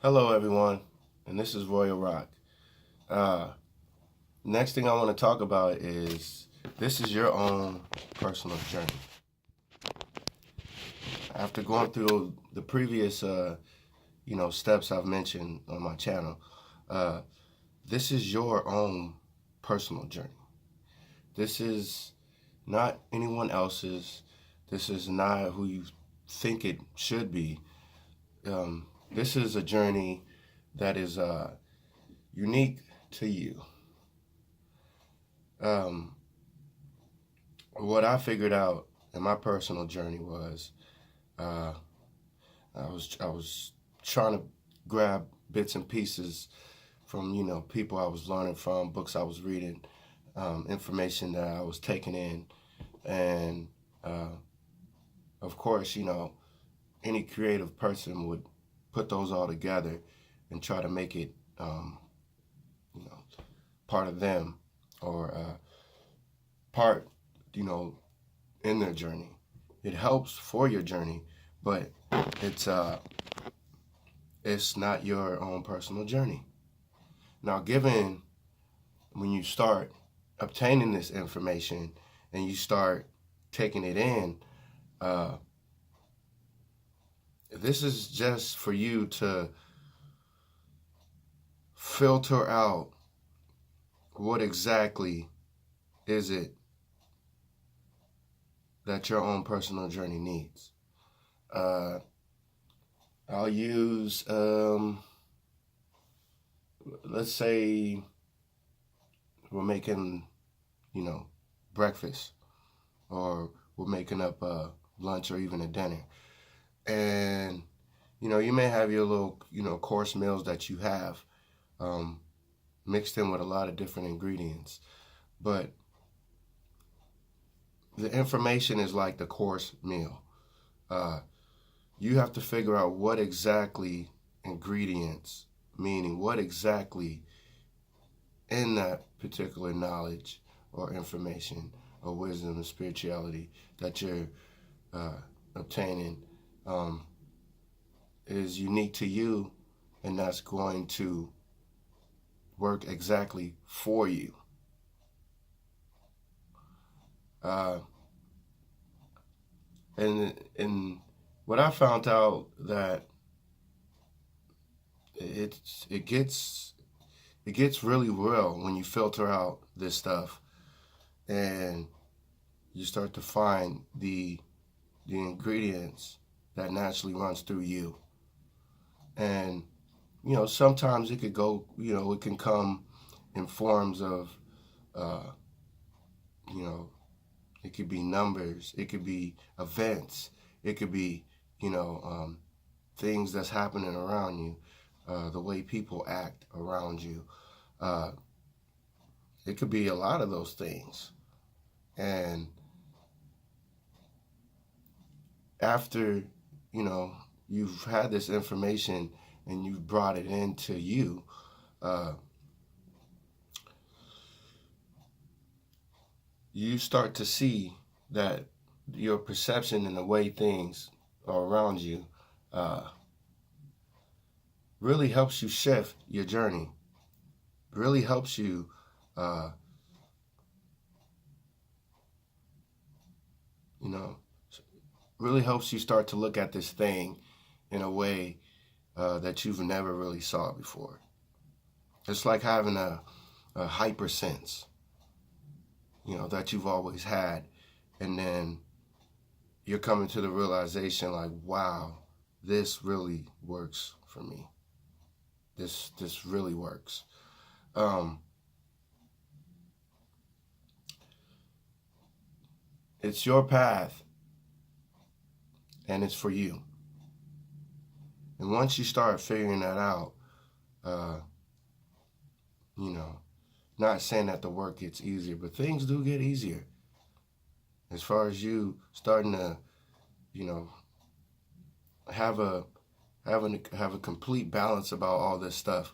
Hello, everyone, and this is Royal Rock. Uh, Next thing I want to talk about is this is your own personal journey. After going through the previous, steps I've mentioned on my channel, uh, this is your own personal journey. This is not anyone else's. This is not who you think it should be. This is a journey that is unique to you. Um, what I figured out in my personal journey was uh, I was trying to grab bits and pieces from people I was learning from, books I was reading, information that I was taking in, and uh, of course any creative person would put those all together and try to make it you know part of them or part you know in their journey. It helps for your journey, but it's uh it's not your own personal journey. Now, given when you start obtaining this information and you start taking it in, uh, this is just for you to filter out what exactly is it that your own personal journey needs. Uh, I'll use, let's say we're making, you know, breakfast, or we're making up a lunch or even a dinner. And, you may have your little, course meals that you have um, mixed in with a lot of different ingredients. But the information is like the course meal. Uh, you have to figure out what exactly ingredients, meaning what exactly in that particular knowledge or information or wisdom and spirituality that you're uh, obtaining um, is unique to you, and that's going to work exactly for you. Uh, and what I found out that it gets really real when you filter out this stuff and you start to find the ingredients that naturally runs through you. And sometimes it could go, it can come in forms of uh, you know it could be numbers, it could be events, it could be things that's happening around you, the way people act around you. uh, it could be a lot of those things. And after you've had this information and you've brought it into you, uh, you start to see that your perception and the way things are around you uh, really helps you shift your journey, really helps you uh, you know really helps you start to look at this thing in a way that you've never really saw it before. It's like having a hyper sense, that you've always had, and then you're coming to the realization like, wow, this really works for me. This really works. Um, it's your path, and it's for you. And once you start figuring that out, uh, you know, not saying that the work gets easier, but things do get easier. As far as you starting to, you know, have a have a complete balance about all this stuff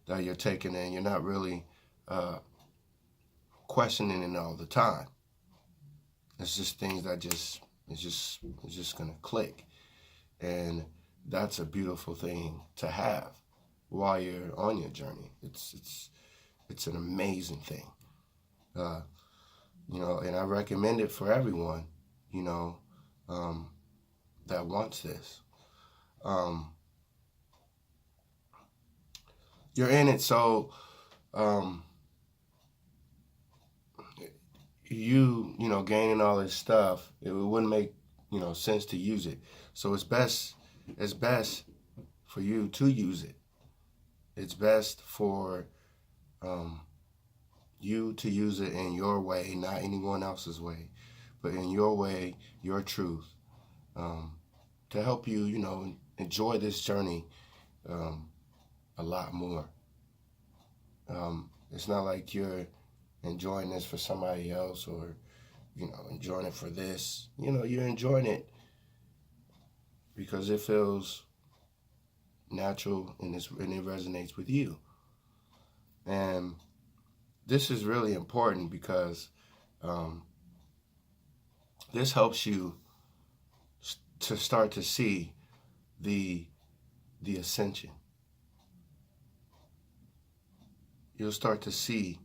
that you're taking in. You're not really uh, questioning it all the time. It's just things that it's just gonna click, and that's a beautiful thing to have. while you're on your journey. It's an amazing thing. And I recommend it for everyone, you know, that wants this. You're in it, so gaining all this stuff, it wouldn't make sense to use it. So it's best for you to use it. It's best for you to use it in your way, not anyone else's way, but in your way, your truth, to help you, enjoy this journey a lot more. It's not like you're enjoying this for somebody else or, enjoying it for this. You're enjoying it because it feels natural and it resonates with you. And this is really important because this helps you to start to see the ascension. You'll start to see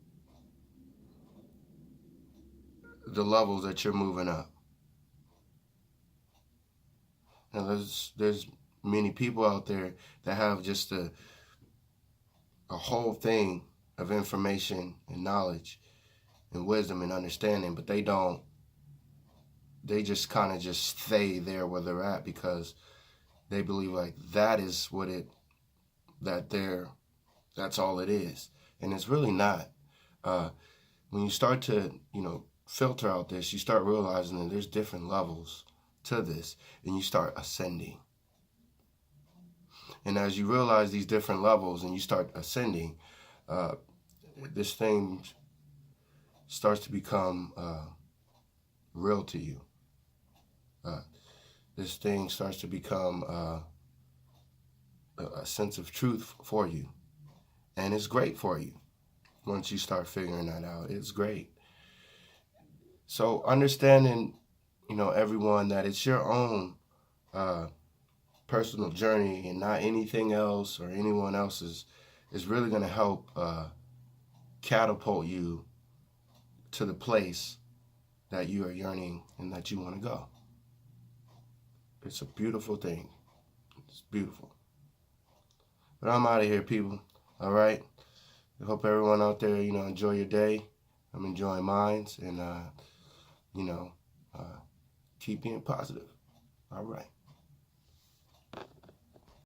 the levels that you're moving up. Now there's many people out there that have just a whole thing of information and knowledge and wisdom and understanding, but they just kind of just stay there where they're at because they believe like that's all it is. And it's really not. When you start to, filter out this, you start realizing that there's different levels to this, and you start ascending. And as you realize these different levels and you start ascending, this thing starts to become real to you. This thing starts to become a sense of truth for you. And it's great for you once you start figuring that out. It's great. So understanding, everyone, that it's your own personal journey and not anything else or anyone else's is really going to help catapult you to the place that you are yearning and that you want to go. It's a beautiful thing. It's beautiful. But I'm out of here, people. All right? I hope everyone out there, enjoy your day. I'm enjoying mine, and, keep being positive. All right.